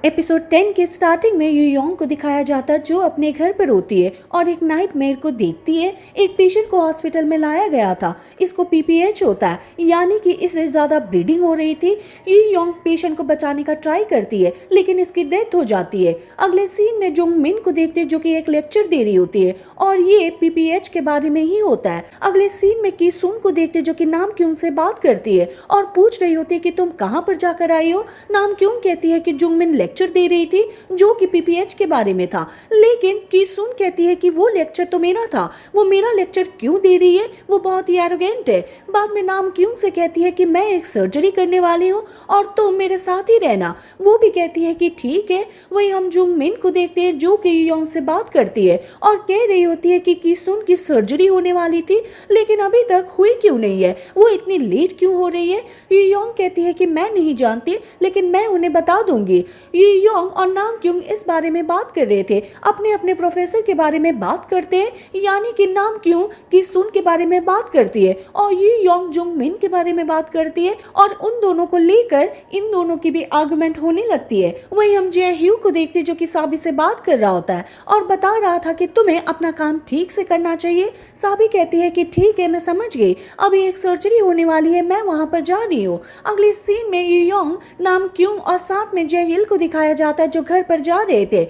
Episode 10 के starting में you Yong को दिखाया जाता जो अपने घर पर होती है और एक नाइटमेयर को देखती है। एक पेशेंट को हॉस्पिटल में लाया गया था, इसको पीपीएच होता है, यानी कि इससे ज़्यादा ब्लीडिंग हो रही थी। यू योंग पेशेंट को बचाने का ट्राई करती है लेकिन इसकी डेथ हो जाती है। अगले सीन में जोंग मिन को देखते हैं जो कि एक लेक्चर दे रही होती है और ये पीपीएच के बारे में ही होता है। अगले सीन में की सुन को देखते जो कि नाम क्यों से बात करती है और पूछ रही होती है कि तुम कहाँ पर जाकर आई हो। नाम क्यों कहती है कि जोंग मिन लेक्चर दे रही थी जो कि पीपीएच के बारे में था, लेकिन की सुन कहती है कि वो लेक्चर तो मेरा था, वो मेरा लेक्चर क्यों दे रही है, वो बहुत ही एरोगेंट है। बाद में नाम क्यों से कहती है कि मैं एक सर्जरी करने वाली हूँ और तुम मेरे साथ ही रहना। वो भी कहती है कि ठीक है। वही हम जोंग मिन को देखते हैं जो कि योंग से बात करती है और कह रही होती है कि सुन की सर्जरी होने वाली थी लेकिन अभी तक हुई क्यों नहीं है, वो इतनी लेट क्यों हो रही है। योंग कहती है कि मैं नहीं जानती लेकिन मैं उन्हें बता दूंगी। योंग और नाम क्यों इस बारे में बात कर रहे थे, अपने अपने प्रोफेसर के बारे में बात करते हैं, यानी कि नाम क्यों की सुन के बारे में बात करती है और योंग जोंग मिन के बारे में बात करती है और उन दोनों को लेकर इन दोनों की भी आर्गुमेंट होने लगती है। वही हम जे ह्यू को देखते जो कि साबी से बात कर रहा होता है और बता रहा था कि तुम्हें अपना काम ठीक से करना चाहिए। साबी कहती है कि ठीक है, मैं समझ गई, अभी एक सर्जरी होने वाली है, मैं वहां पर जा रही हूँ। अगले सीन में योंग नाम क्यों और साथ में जयहिल को दिखाया जाता है जो घर पर जा रहे थे।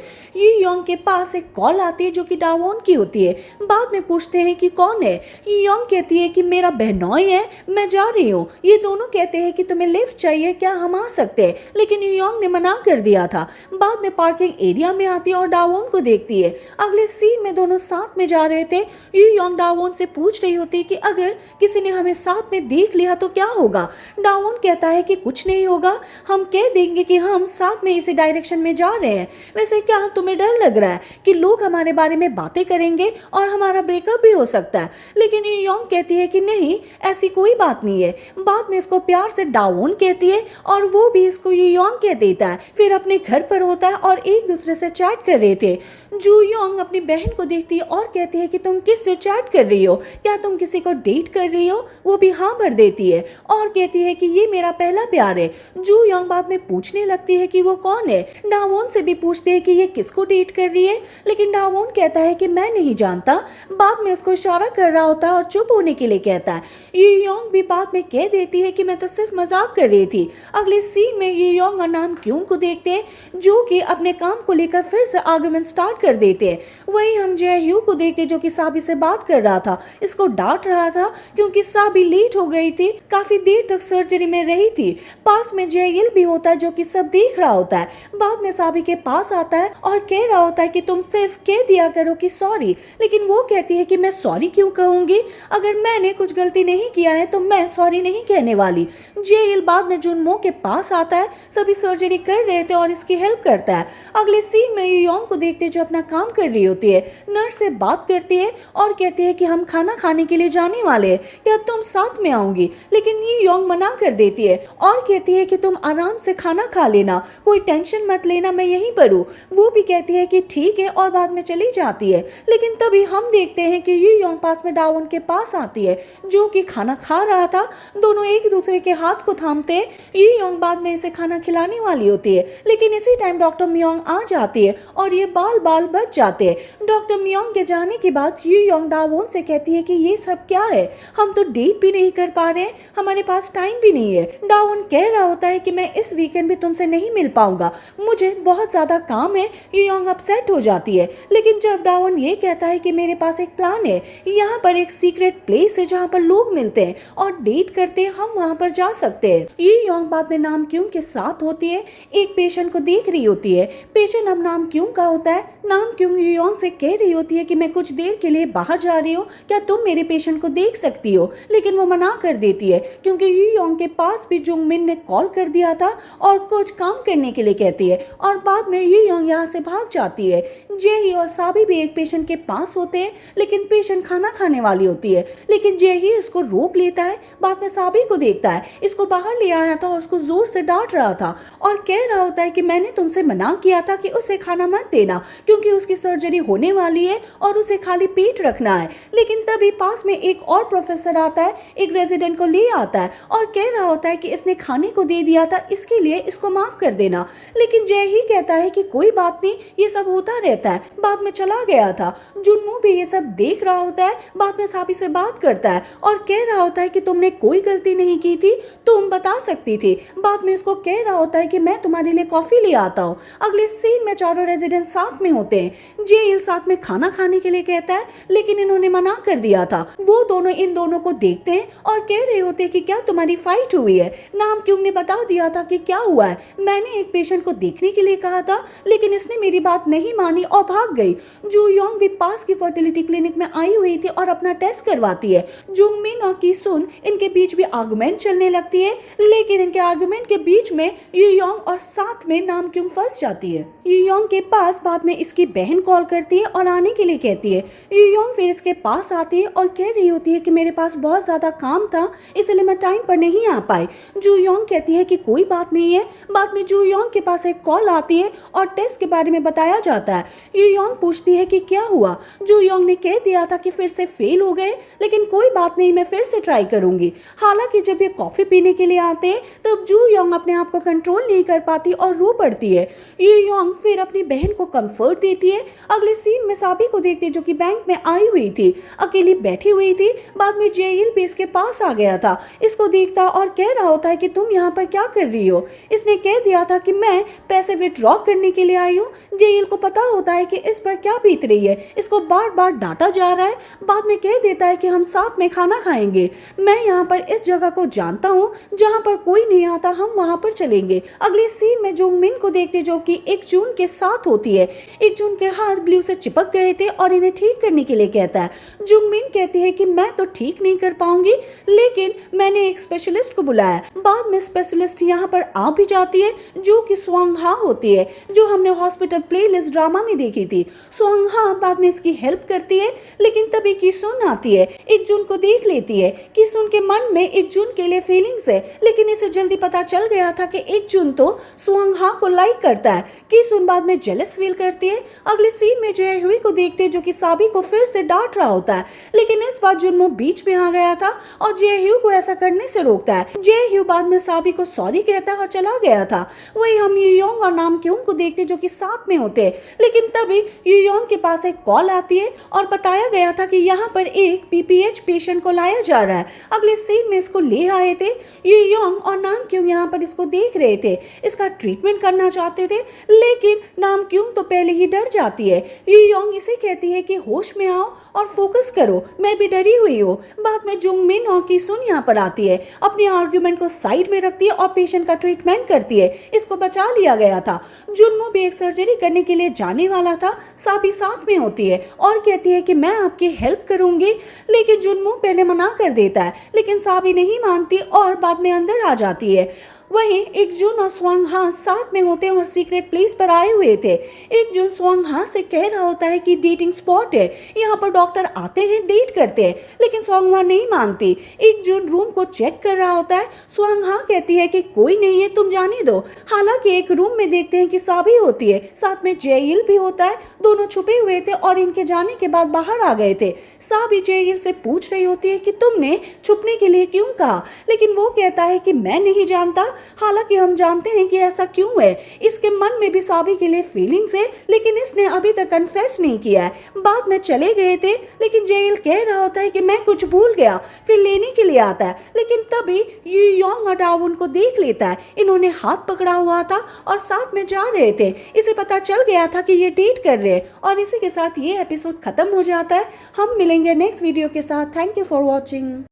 योंग के पास एक कॉल आती है जो कि डावोन की होती है। बाद में पूछते हैं कि कौन है। योंग कहती है कि मेरा बहनोई है, मैं जा रही हूँ। ये दोनों कहते हैं कि तुम्हें लिफ्ट चाहिए, क्या हम आ सकते हैं, लेकिन योंग ने मना कर दिया था। बाद में पार्किंग एरिया में आती है और डावोन को देखती है। अगले सीन में दोनों साथ में जा रहे थे। योंग डावोन से पूछ रही होती है कि अगर किसी ने हमें साथ में देख लिया तो क्या होगा। डावोन कहता है कि कुछ नहीं होगा, हम कह देंगे कि हम साथ में इसी डायरेक्शन में जा रहे हैं। वैसे क्या तुम्हें डर लग रहा है कि लोग हमारे बारे में बातें करेंगे और हमारा ब्रेकअप भी हो सकता है। लेकिन योंग कहती है कि नहीं, ऐसी कोई बात नहीं है। बाद में इसको प्यार से डावोन कहती है और वो भी इसको योंग कह देता है। फिर अपने घर पर होता है और एक दूसरे से चैट कर रहे थे। जू योंग अपनी बहन को देखती है और कहती है कि तुम किससे चैट कर रही हो, क्या तुम किसी को डेट कर रही हो। वो भी हाँ भर देती है और कहती है कि ये मेरा पहला प्यार है। जू योंग बाद में पूछने लगती है कि वो कौन है। डावोन से भी पूछते हैं कि ये किसको डेट कर रही है, लेकिन डावोन कहता है कि मैं नहीं जानता। बाद में उसको इशारा कर रहा होता है और चुप होने के लिए कहता है। ये योंग भी बाद में कह देती है कि मैं तो सिर्फ मजाक कर रही थी। अगले सीन में ये योंग और नाम क्यों को देखते हैं जो कि अपने काम को लेकर फिर से आर्गुमेंट स्टार्ट कर देते हैं। वही हम जे ह्यू को देखते जो कि साबी से बात कर रहा था, इसको डांट रहा था क्योंकि साबी लेट हो गई थी, काफी देर तक सर्जरी में रही थी। पास में जयहिल भी होता है जो कि सब देख रहा होता है। बाद में साबी के पास आता है और कह रहा होता है कि तुम सिर्फ कह दिया करो कि सॉरी, लेकिन वो कहती है कि मैं सॉरी क्यों कहूंगी, अगर मैंने कुछ गलती नहीं किया है तो मैं सॉरी नहीं कहने वाली। जयहिल बाद में जुनमो के पास आता है, सभी सर्जरी कर रहे थे और इसकी हेल्प करता है। अगले सीन में योंग को देखते जो अपना काम कर रही होती है, नर्स से बात करती है और कहती है कि हम खाना खाने के लिए जाने वाले हैं, क्या तुम साथ में आओगी। लेकिन ये योंग मना कर देती है और कहती है कि तुम आराम से खाना खा लेना, कोई टेंशन मत लेना, मैं यहीं पर हूँ। वो भी कहती है कि ठीक है और बाद में चली जाती है। लेकिन तभी हम देखते हैं कि ये योंग पास में डावोन के पास आती है जो कि खाना खा रहा था। दोनों एक दूसरे के हाथ को थामते हैं। ये योंग बाद में इसे खाना खिलाने वाली होती है, लेकिन इसी टाइम डॉक्टर मियोंग आ जाती है और ये बाल बाल बच जाते हैं। डॉक्टर मियोंग के जाने के बाद ये योंग डावोन से कहती है कि ये सब क्या है, हम तो डेट भी नहीं कर पा रहे, हमारे पास टाइम भी नहीं है। डावोन कह रहा होता है कि मैं इस वीकेंड भी तुमसे नहीं मिल पाऊंगा, मुझे बहुत ज्यादा काम है। ये योंग अपसेट हो जाती है, लेकिन जब डावोन ये कहता है कि मेरे पास एक प्लान है, यहाँ पर एक सीक्रेट प्लेस है जहाँ पर लोग मिलते हैं और डेट करते हैं, हम वहाँ पर जा सकते हैं। ये योंग बाद में नाम क्यों के साथ होती है, एक पेशेंट को देख रही होती है। पेशेंट अब नाम क्यों का होता है। नाम क्यों योंग से कह रही होती है कि मैं कुछ देर के लिए बाहर जा रही हूँ, क्या तुम मेरे पेशेंट को देख सकती हो, लेकिन वो मना कर देती है क्योंकि योंग के पास भी जोंग मिन ने कॉल कर दिया था और कुछ काम करने के लिए कहती है और बाद में योंग यहाँ से भाग जाती है। जेही और साबी भी एक पेशेंट के पास होते हैं, लेकिन पेशेंट खाना खाने वाली होती है, लेकिन जेही उसको रोक लेता है। बाद में साबी को देखता है, इसको बाहर ले आया था और उसको जोर से डांट रहा था और कह रहा होता है कि मैंने तुमसे मना किया था कि उसे खाना मत देना क्योंकि उसकी सर्जरी होने वाली है और उसे खाली पेट रखना है। लेकिन तभी पास में एक और प्रोफेसर आता है, एक रेजिडेंट को ले आता है और कह रहा होता है कि इसने खाने को दे दिया था, इसके लिए इसको माफ कर देना। लेकिन जय ही कहता है कि कोई बात नहीं, ये सब होता रहता है, बाद में चला गया था। जुनमू भी ये सब देख रहा होता है, बाद में साबी से बात करता है और कह रहा होता है कि तुमने कोई गलती नहीं की थी, तुम बता सकती थी। बाद में उसको कह रहा होता है कि मैं तुम्हारे लिए कॉफी ले आता हूँ। अगले सीन में चारों रेजिडेंट साथ में होते हैं। जेल साथ में खाना खाने के लिए कहता है, लेकिन इन्होंने मना कर दिया था। वो दोनों इन दोनों को देखते हैं और कह रहे होते हैं कि क्या तुम्हारी फाइट हुई है? नाम क्यों ने बता दिया था कि क्या हुआ है। मैंने एक पेशेंट को देखने के लिए कहा था, लेकिन इसने मेरी बात नहीं मानी और भाग गई। जू योंग भी पास की फर्टिलिटी क्लिनिक में आई हुई थी और अपना टेस्ट करवाती है। जुंग मिन और की सुन इनके बीच भी आर्गुमेंट चलने लगती है, लेकिन इनके आर्गुमेंट के बीच में यू योंग और साथ में नाम क्यों फंस जाती है। यू योंग के पास बाद में इसकी बहन कॉल करती है और आने के लिए कहती है। यू योंग फिर इसके पास आती है और कह रही होती है कि मेरे पास बहुत ज्यादा काम था, इसलिए मैं टाइम पर नहीं आ पाई। जू योंग कहती है कि कोई बात नहीं है। बाद में जू योंग के पास एक कॉल आती है और टेस्ट के बारे में बताया जाता है। यू योंग पूछती है कि क्या हुआ। जू योंग ने कह दिया था कि फिर से फेल हो गए, लेकिन कोई बात नहीं, मैं फिर से ट्राई करूंगी। हालांकि जब ये कॉफी पीने के लिए आते हैं तब जू योंग अपने आप को कंट्रोल नहीं कर पाती और रो पड़ती है। यू योंग फिर अपनी बहन को कंफर्ट देती है। अगले सीन में साबी को देखते जो कि बैंक में आई हुई थी, अकेली बैठी हुई थी। बाद में जेइल भी इसके पास आ गया था, इसको देखता और कह रहा होता है कि तुम यहाँ पर क्या कर रही हो। इसने कह दिया था कि मैं पैसे विड्रॉ करने के लिए आई हूँ। जेइल को पता होता है कि इस पर क्या बीत रही है, इसको बार बार डांटा जा रहा है। बाद में कह देता है कि हम साथ में खाना खाएंगे, मैं यहाँ पर इस जगह को जानता हूँ जहाँ पर कोई नहीं आता, हम वहाँ पर चलेंगे। अगले सीन में जुंग मिन को देखते जो कि एक जून के साथ होती है। एक जून के हाथ ग्लू से चिपक गए थे और इन्हें ठीक करने के लिए कहता है। जुंग मिन कहती है कि मैं तो ठीक नहीं कर पाऊंगी, लेकिन मैंने एक स्पेशलिस्ट को बुलाया। बाद में स्पेशलिस्ट यहाँ पर आ भी जाती है, जो कि स्वांग हा होती है, जो हमने हॉस्पिटल प्लेलिस्ट ड्रामा में देखी थी। स्वांग हा बाद में इसकी हेल्प करती है, लेकिन तभी की सुन आती है, एक जून को देख लेती है। की सुन के मन में एक जून के लिए फीलिंग्स है, लेकिन इसे जल्दी पता चल गया था कि एक जून तो स्वांग हा को लाइक करता है। की सुन बाद में जेलस फील करती है। अगले सीन में जय हुई को देखते जो कि साबी को फिर से डांट रहा होता है, लेकिन इस बार जुनमो बीच में आ गया था और जय ह्यू को ऐसा करने से रोकता है। जय ह्यू बाद में साबी को सॉरी कहता है और चला गया था। वही हम यू योंग और नाम क्यों को देखते जो कि साथ में होते हैं, लेकिन तभी यू योंग के पास एक कॉल आती है और बताया गया था कि यहाँ पर एक पीपीएच पेशेंट को लाया जा रहा है। अगले सीन में इसको ले आए थे। यू योंग और नाम क्यों यहाँ पर इसको देख रहे थे, इसका ट्रीटमेंट करना चाहते थे, लेकिन नाम क्यों तो पहले ही डर जाती है। यू योंग इसे कहती है कि होश में आओ और फोकस करो, मैं भी डरी हुई हूँ। बाद में जुंग मिन और की सुन यहाँ पर आती है, अपने आर्ग्यूमेंट को साइड में रखती है और पेशेंट का ट्रीटमेंट करती है। इसको बचा लिया गया था। जुनमो भी एक सर्जरी करने के लिए जाने वाला था। साबी साथ में होती है और कहती है कि मैं आपकी हेल्प करूंगी, लेकिन जुनमो पहले मना कर देता है, लेकिन साबी नहीं मानती और बाद में अंदर आ जाती है। वहीं एक जून और स्वांग हा साथ में होते हैं और सीक्रेट प्लेस पर आए हुए थे। एक जून स्वांग हा से कह रहा होता है कि डेटिंग स्पॉट है, यहाँ पर डॉक्टर आते हैं, डेट करते हैं, लेकिन स्वांग हा नहीं मानती। एक जून रूम को चेक कर रहा होता है। स्वांग हा कहती है कि कोई नहीं है, तुम जाने दो। हालांकि एक रूम में देखते हैं कि साबी होती है, साथ में जेइल भी होता है। दोनों छुपे हुए थे और इनके जाने के बाद बाहर आ गए थे। साबी जेइल से पूछ रही होती है कि तुमने छुपने के लिए क्यों कहा, लेकिन वो कहता है कि मैं नहीं जानता। हालांकि हम जानते हैं कि ऐसा क्यों है। इसके मन में भी साबी के लिए फीलिंग्स है, लेकिन इसने अभी तक कन्फेस नहीं किया है। बाद में चले गए थे, लेकिन जेइल कह रहा होता है कि मैं कुछ भूल गया, फिर लेने के लिए आता है, लेकिन तभी यू योंग अडाव उनको देख लेता है। इन्होंने हाथ पकड़ा हुआ था और साथ में जा रहे थे। इसे पता चल गया था कि ये डेट कर रहे हैं और इसी के साथ ये एपिसोड खत्म हो जाता है। हम मिलेंगे नेक्स्ट वीडियो के साथ। Thank you for watching.